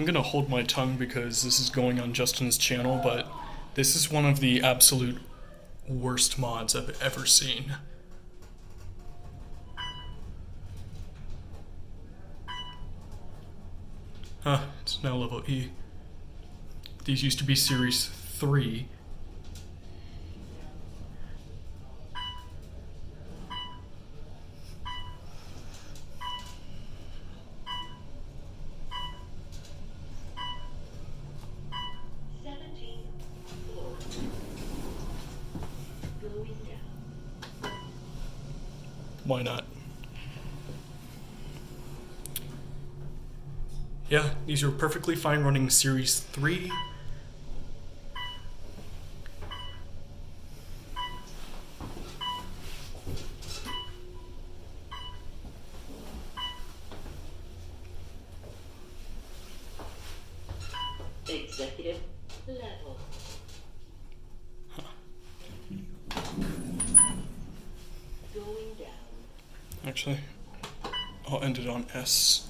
I'm gonna hold my tongue because this is going on Justin's channel, but this is one of the absolute worst mods I've ever seen. Huh, it's now level E. These used to be Series 3. Why not? Yeah, these are perfectly fine running Series 3. Executive level. Going down. Actually, I'll end it on S.